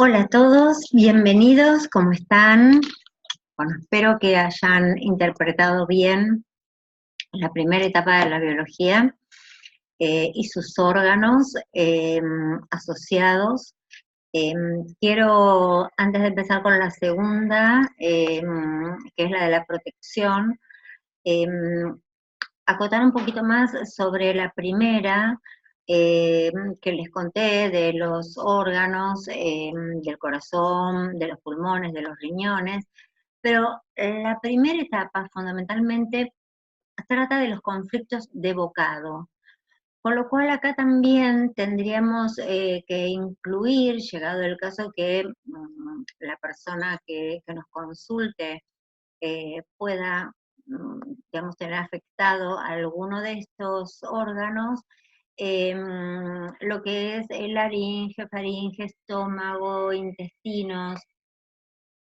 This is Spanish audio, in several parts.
Hola a todos, bienvenidos, ¿cómo están? Bueno, espero que hayan interpretado bien la primera etapa de la biología y sus órganos asociados. Quiero, antes de empezar con la segunda, que es la de la protección, acotar un poquito más sobre la primera, que les conté de los órganos, del corazón, de los pulmones, de los riñones, pero la primera etapa fundamentalmente trata de los conflictos de bocado, con lo cual acá también tendríamos que incluir, llegado el caso que la persona que nos consulte pueda, digamos, tener afectado alguno de estos órganos, lo que es el laringe, faringe, estómago, intestinos.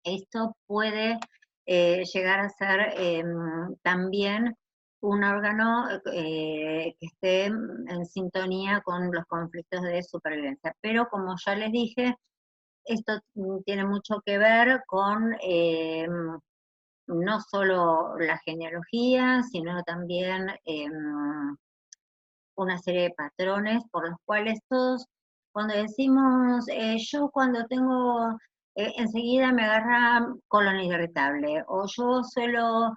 Esto puede llegar a ser también un órgano que esté en sintonía con los conflictos de supervivencia. Pero como ya les dije, esto tiene mucho que ver con no solo la genealogía, sino también una serie de patrones por los cuales todos, cuando decimos, yo cuando tengo, enseguida me agarra colon irritable, o yo suelo,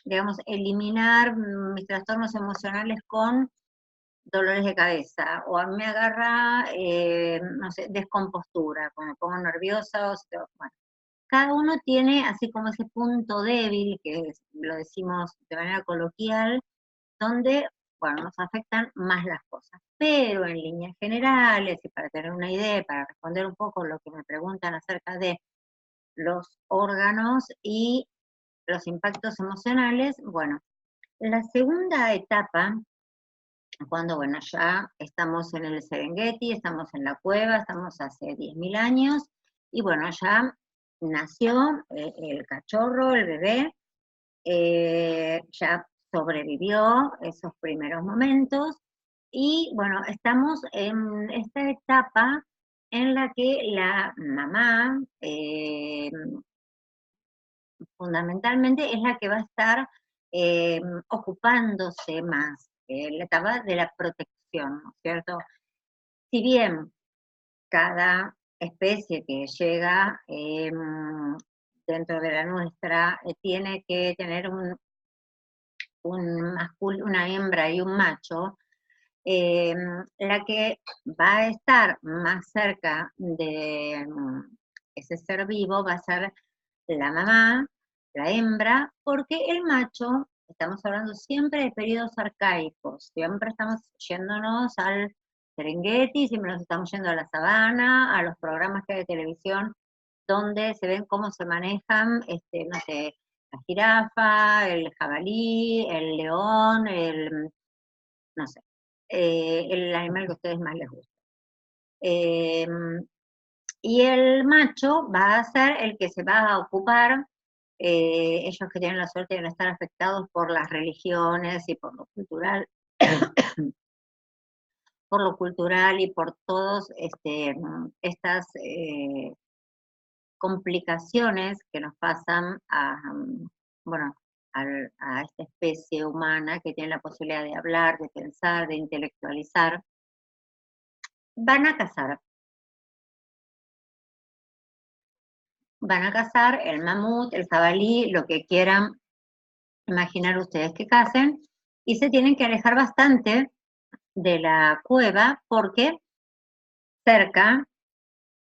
digamos, eliminar mis trastornos emocionales con dolores de cabeza, o a mí me agarra, no sé, descompostura, cuando me pongo nerviosa, bueno, cada uno tiene así como ese punto débil, lo decimos de manera coloquial, donde, bueno, nos afectan más las cosas. Pero en líneas generales, y para tener una idea, para responder un poco lo que me preguntan acerca de los órganos y los impactos emocionales, bueno, la segunda etapa, cuando, bueno, ya estamos en el Serengeti, estamos en la cueva, estamos hace 10.000 años, y bueno, ya nació el cachorro, el bebé, ya sobrevivió esos primeros momentos y bueno, estamos en esta etapa en la que la mamá fundamentalmente es la que va a estar ocupándose más, la etapa de la protección, ¿no es cierto? Si bien cada especie que llega dentro de la nuestra tiene que tener una hembra y un macho, la que va a estar más cerca de ese ser vivo va a ser la mamá, la hembra, porque el macho, estamos hablando siempre de periodos arcaicos, siempre estamos yéndonos al Serengeti, siempre nos estamos yendo a la sabana, a los programas que hay de televisión, donde se ven cómo se manejan, no sé, la jirafa, el jabalí, el león, no sé, el animal que a ustedes más les gusta. Y el macho va a ser el que se va a ocupar, ellos que tienen la suerte de no estar afectados por las religiones y por lo cultural, y por todas estas complicaciones que nos pasan bueno, a esta especie humana que tiene la posibilidad de hablar, de pensar, de intelectualizar, van a cazar. Van a cazar el mamut, el jabalí, lo que quieran imaginar ustedes que cacen, y se tienen que alejar bastante de la cueva porque cerca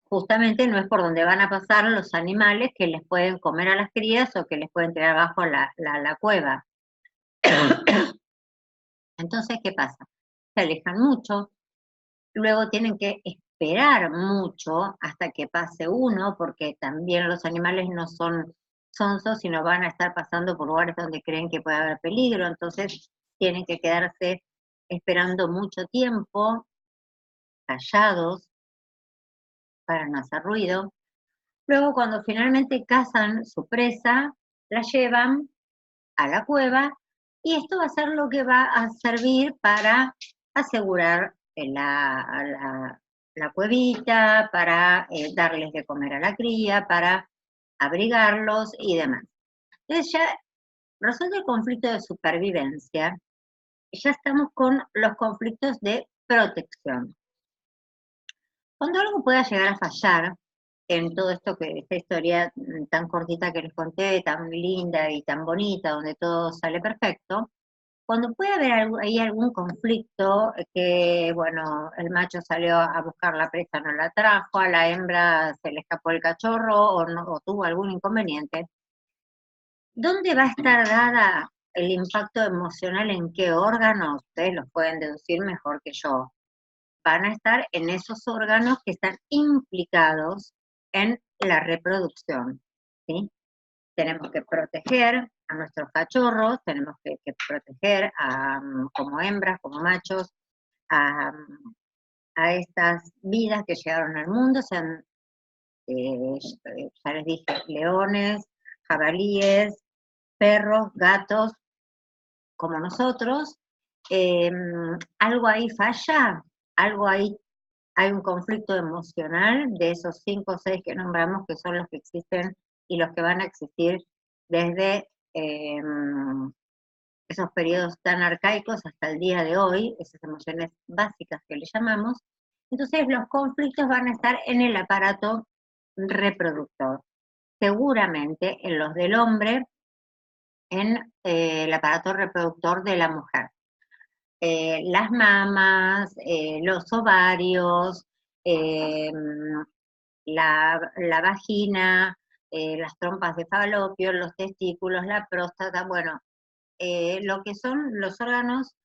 justamente no es por donde van a pasar los animales que les pueden comer a las crías o que les pueden tirar abajo la cueva. Entonces, ¿qué pasa? Se alejan mucho, luego tienen que esperar mucho hasta que pase uno, porque también los animales no son sonsos, sino van a estar pasando por lugares donde creen que puede haber peligro, entonces tienen que quedarse esperando mucho tiempo, callados, para no hacer ruido. Luego, cuando finalmente cazan su presa, la llevan a la cueva y esto va a ser lo que va a servir para asegurar la cuevita, para darles de comer a la cría, para abrigarlos y demás. Entonces ya resuelto el conflicto de supervivencia, ya estamos con los conflictos de protección. Cuando algo pueda llegar a fallar, en todo esto que, esta historia tan cortita que les conté, tan linda y tan bonita, donde todo sale perfecto, cuando puede haber ahí algún conflicto, que, bueno, el macho salió a buscar la presa, no la trajo, a la hembra se le escapó el cachorro o, no, o tuvo algún inconveniente, ¿dónde va a estar dada el impacto emocional en qué órganos? Ustedes los pueden deducir mejor que yo. Van a estar en esos órganos que están implicados en la reproducción, ¿sí? Tenemos que proteger a nuestros cachorros, tenemos que proteger como hembras, como machos, a, a estas vidas que llegaron al mundo, sean, ya les dije, leones, jabalíes, perros, gatos, como nosotros. Algo ahí falla, algo ahí, hay un conflicto emocional de esos 5 o 6 que nombramos, que son los que existen y los que van a existir desde esos periodos tan arcaicos hasta el día de hoy, esas emociones básicas que le llamamos. Entonces los conflictos van a estar en el aparato reproductor, seguramente en los del hombre, en el aparato reproductor de la mujer. Las mamas, los ovarios, eh, la vagina, las trompas de falopio, los testículos, la próstata, bueno, lo que son los órganos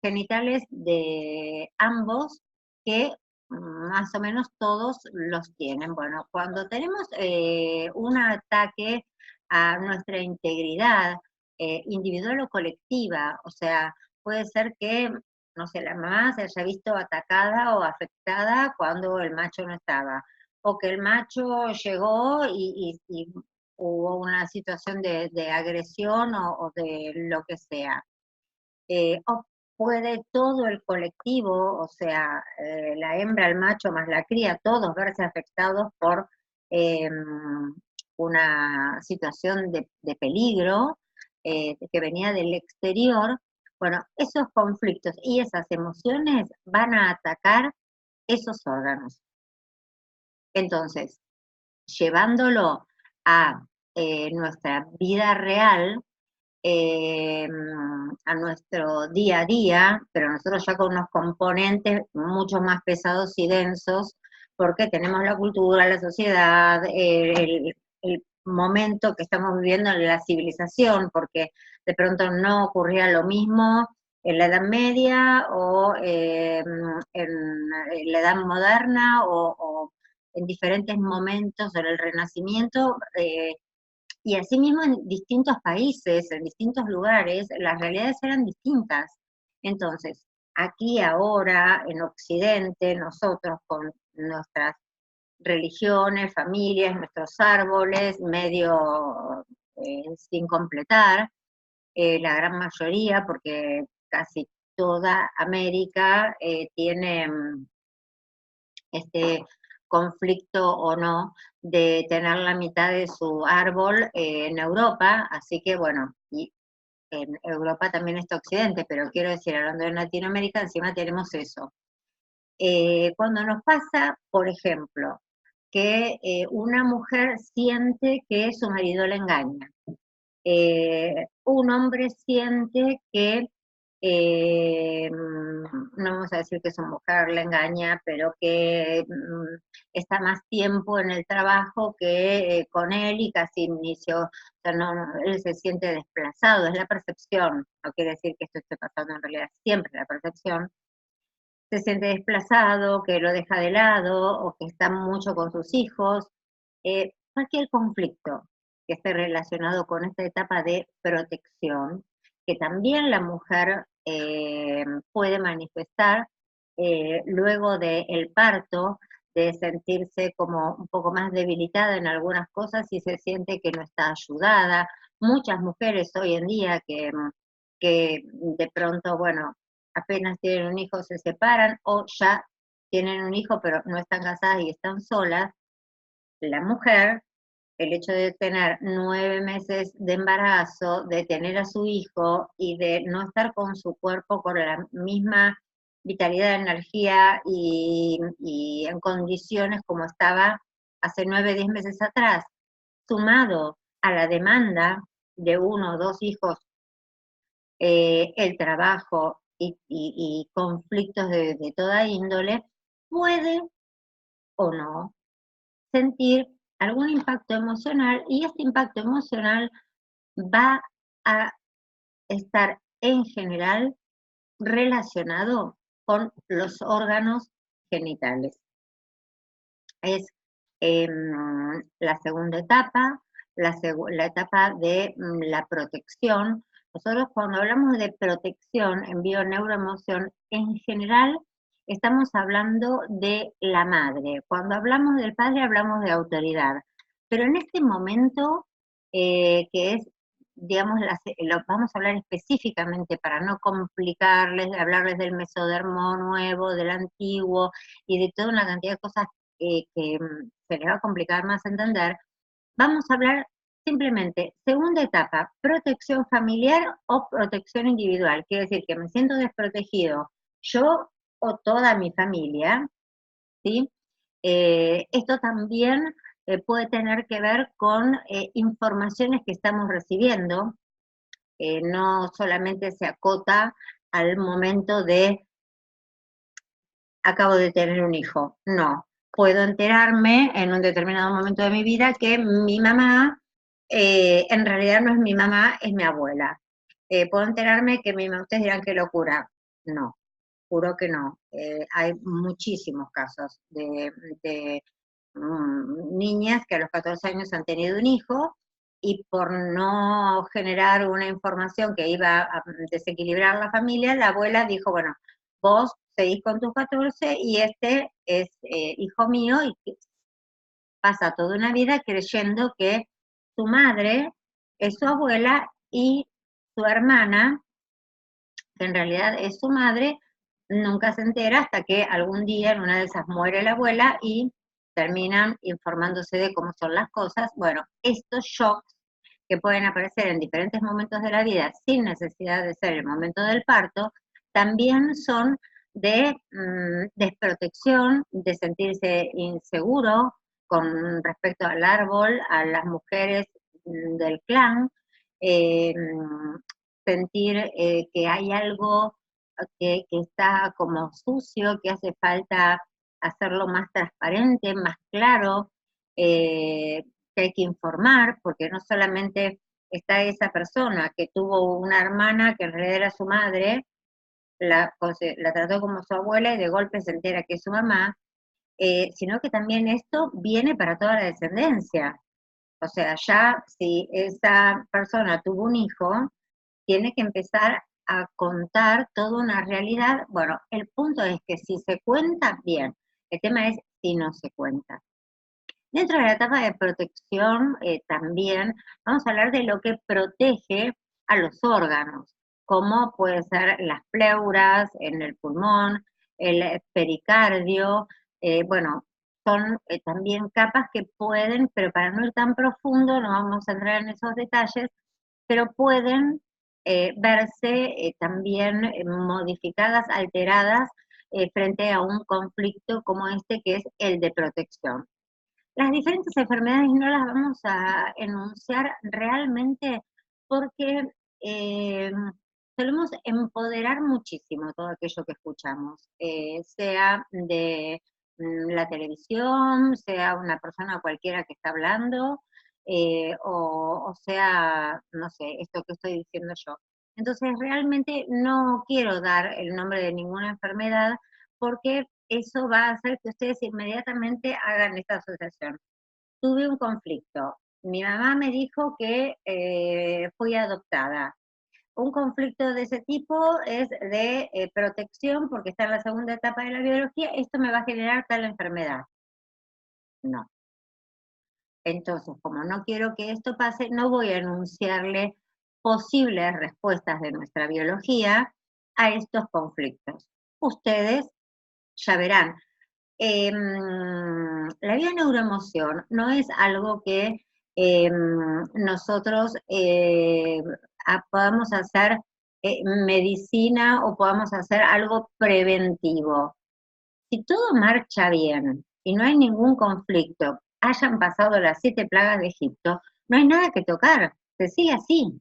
genitales de ambos, que más o menos todos los tienen. Bueno, cuando tenemos un ataque a nuestra integridad individual o colectiva, o sea, puede ser que, no sé, la mamá se haya visto atacada o afectada cuando el macho no estaba, o que el macho llegó y hubo una situación de agresión o de lo que sea. O puede todo el colectivo, o sea, la hembra, el macho más la cría, todos verse afectados por una situación de peligro que venía del exterior. Bueno, esos conflictos y esas emociones van a atacar esos órganos. Entonces, llevándolo a nuestra vida real, a nuestro día a día, pero nosotros ya con unos componentes mucho más pesados y densos, porque tenemos la cultura, la sociedad, el momento que estamos viviendo en la civilización, porque de pronto no ocurría lo mismo en la Edad Media o en la Edad Moderna o en diferentes momentos en el Renacimiento. Y asimismo en distintos países, en distintos lugares, las realidades eran distintas. Entonces, aquí ahora, en Occidente, nosotros con nuestras religiones, familias, nuestros árboles, medio sin completar, la gran mayoría, porque casi toda América tiene este conflicto o no de tener la mitad de su árbol en Europa, así que bueno, y en Europa también está Occidente, pero quiero decir, hablando de Latinoamérica, encima tenemos eso. Cuando nos pasa, por ejemplo, que una mujer siente que su marido la engaña, un hombre siente que, no vamos a decir que su mujer le engaña, pero que está más tiempo en el trabajo que con él y casi inició, o sea, él se siente desplazado, es la percepción, no quiere decir que esto esté pasando en realidad, siempre la percepción, se siente desplazado, que lo deja de lado o que está mucho con sus hijos, cualquier conflicto que esté relacionado con esta etapa de protección, que también la mujer puede manifestar luego del parto, de sentirse como un poco más debilitada en algunas cosas y se siente que no está ayudada. Muchas mujeres hoy en día que de pronto, bueno, apenas tienen un hijo se separan o ya tienen un hijo pero no están casadas y están solas, la mujer, el hecho de tener 9 meses de embarazo, de tener a su hijo y de no estar con su cuerpo con la misma vitalidad, energía y en condiciones como estaba hace 9, 10 meses atrás, sumado a la demanda de 1 o 2 hijos, el trabajo y conflictos de toda índole, puede o no sentir algún impacto emocional y este impacto emocional va a estar en general relacionado con los órganos genitales. Es la segunda etapa, la etapa de la protección. Nosotros cuando hablamos de protección en bioneuroemoción, en general estamos hablando de la madre. Cuando hablamos del padre hablamos de autoridad. Pero en este momento, que es, digamos, vamos a hablar específicamente para no complicarles, hablarles del mesodermo nuevo, del antiguo y de toda una cantidad de cosas que se les va a complicar más entender, vamos a hablar simplemente, segunda etapa, protección familiar o protección individual. Quiere decir que me siento desprotegido yo o toda mi familia, ¿sí? Esto también puede tener que ver con informaciones que estamos recibiendo, no solamente se acota al momento de acabo de tener un hijo, no. Puedo enterarme en un determinado momento de mi vida que mi mamá en realidad no es mi mamá, es mi abuela. Puedo enterarme que ustedes dirán qué locura. No, juro que no. Hay muchísimos casos de niñas que a los 14 años han tenido un hijo y por no generar una información que iba a desequilibrar la familia, la abuela dijo, bueno, vos seguís con tus 14 y este es hijo mío y pasa toda una vida creyendo que su madre es su abuela y su hermana, que en realidad es su madre, nunca se entera hasta que algún día en una de esas muere la abuela y terminan informándose de cómo son las cosas. Bueno, estos shocks que pueden aparecer en diferentes momentos de la vida sin necesidad de ser el momento del parto, también son de desprotección, de sentirse inseguro con respecto al árbol, a las mujeres del clan, eh, sentir que hay algo que está como sucio, que hace falta hacerlo más transparente, más claro, que hay que informar, porque no solamente está esa persona que tuvo una hermana que en realidad era su madre, la trató como su abuela y de golpe se entera que es su mamá, sino que también esto viene para toda la descendencia. O sea, ya si esa persona tuvo un hijo, tiene que empezar a contar toda una realidad. Bueno, el punto es que si se cuenta, bien. El tema es si no se cuenta. Dentro de la etapa de protección también vamos a hablar de lo que protege a los órganos, como pueden ser las pleuras en el pulmón, el pericardio, bueno, son también capas que pueden, pero para no ir tan profundo, no vamos a entrar en esos detalles, pero pueden verse también modificadas, alteradas frente a un conflicto como este que es el de protección. Las diferentes enfermedades no las vamos a enunciar realmente porque eh, solemos empoderar muchísimo todo aquello que escuchamos, sea de la televisión, sea una persona cualquiera que está hablando, o sea, no sé, esto que estoy diciendo yo. Entonces, realmente no quiero dar el nombre de ninguna enfermedad porque eso va a hacer que ustedes inmediatamente hagan esta asociación. Tuve un conflicto. Mi mamá me dijo que fui adoptada. Un conflicto de ese tipo es de protección porque está en la segunda etapa de la biología. Esto me va a generar tal enfermedad. No. Entonces, como no quiero que esto pase, no voy a enunciarle posibles respuestas de nuestra biología a estos conflictos. Ustedes ya verán. La bioneuroemoción no es algo que nosotros podamos hacer medicina o podamos hacer algo preventivo. Si todo marcha bien y no hay ningún conflicto, hayan pasado las 7 plagas de Egipto, no hay nada que tocar, se sigue así.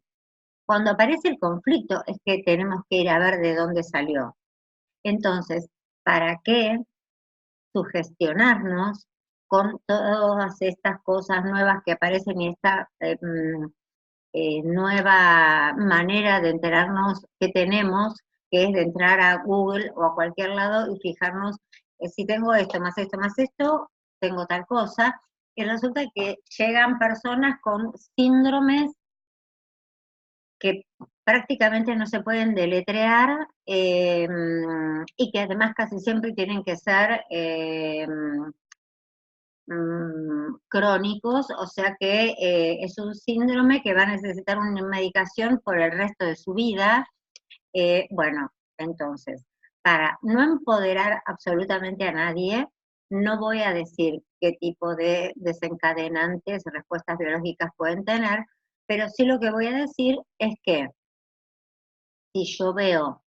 Cuando aparece el conflicto es que tenemos que ir a ver de dónde salió. Entonces, ¿para qué sugestionarnos con todas estas cosas nuevas que aparecen y esta nueva manera de enterarnos que tenemos, que es de entrar a Google o a cualquier lado y fijarnos si tengo esto, más esto, tengo tal cosa? Y resulta que llegan personas con síndromes que prácticamente no se pueden deletrear y que además casi siempre tienen que ser crónicos, o sea que es un síndrome que va a necesitar una medicación por el resto de su vida. Bueno, entonces, para no empoderar absolutamente a nadie, no voy a decir qué tipo de desencadenantes, respuestas biológicas pueden tener, pero sí lo que voy a decir es que si yo veo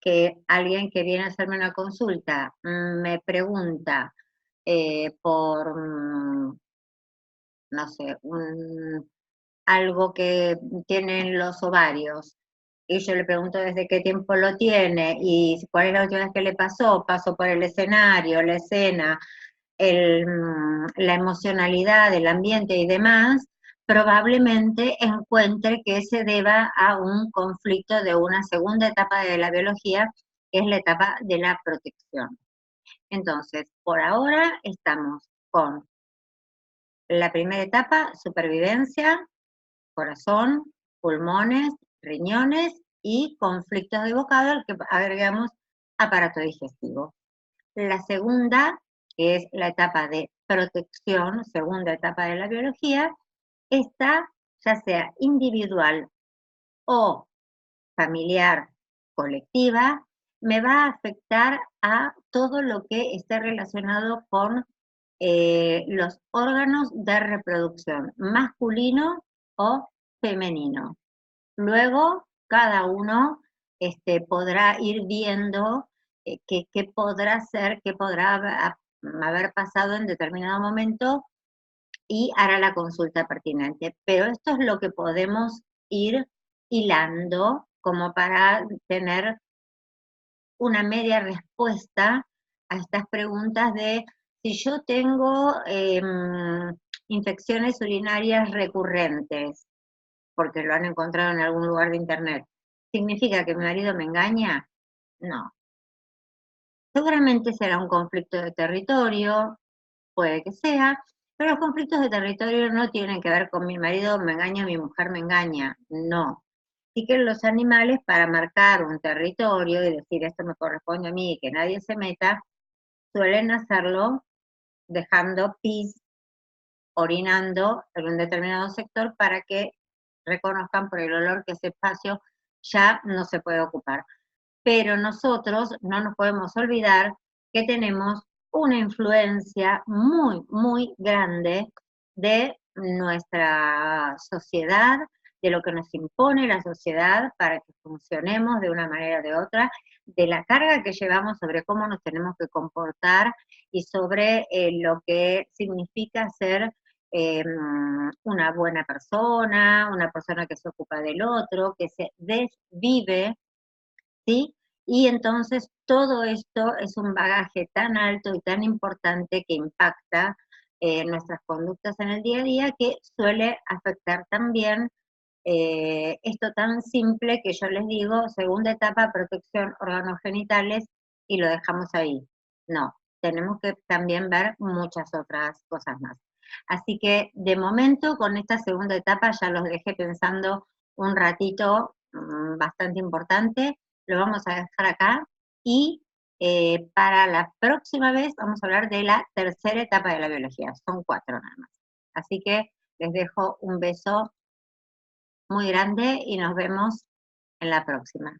que alguien que viene a hacerme una consulta me pregunta por, no sé, algo que tienen los ovarios, y yo le pregunto desde qué tiempo lo tiene y cuál es la última vez que le pasó, pasó por el escenario, la escena, la emocionalidad del ambiente y demás, probablemente encuentre que se deba a un conflicto de una segunda etapa de la biología, que es la etapa de la protección. Entonces, por ahora estamos con la primera etapa, supervivencia, corazón, pulmones, riñones y conflictos de bocado al que agregamos aparato digestivo. La segunda, que es la etapa de protección, segunda etapa de la biología, esta, ya sea individual o familiar, colectiva, me va a afectar a todo lo que esté relacionado con los órganos de reproducción, masculino o femenino. Luego, cada uno podrá ir viendo qué podrá ser, qué podrá haber pasado en determinado momento y hará la consulta pertinente. Pero esto es lo que podemos ir hilando como para tener una media respuesta a estas preguntas de si yo tengo infecciones urinarias recurrentes, porque lo han encontrado en algún lugar de internet, ¿significa que mi marido me engaña? No. Seguramente será un conflicto de territorio, puede que sea, pero los conflictos de territorio no tienen que ver con mi marido me engaña, mi mujer me engaña, no. Sí que los animales, para marcar un territorio y decir esto me corresponde a mí y que nadie se meta, suelen hacerlo dejando pis, orinando en un determinado sector para que reconozcan por el olor que ese espacio ya no se puede ocupar. Pero nosotros no nos podemos olvidar que tenemos una influencia muy, muy grande de nuestra sociedad, de lo que nos impone la sociedad para que funcionemos de una manera o de otra, de la carga que llevamos sobre cómo nos tenemos que comportar y sobre lo que significa ser una buena persona, una persona que se ocupa del otro, que se desvive, ¿sí? Y entonces todo esto es un bagaje tan alto y tan importante que impacta nuestras conductas en el día a día, que suele afectar también esto tan simple que yo les digo, segunda etapa, protección órganos genitales, y lo dejamos ahí. No, tenemos que también ver muchas otras cosas más. Así que de momento con esta segunda etapa ya los dejé pensando un ratito bastante importante, lo vamos a dejar acá y para la próxima vez vamos a hablar de la tercera etapa de la biología, son 4 nada más. Así que les dejo un beso muy grande y nos vemos en la próxima.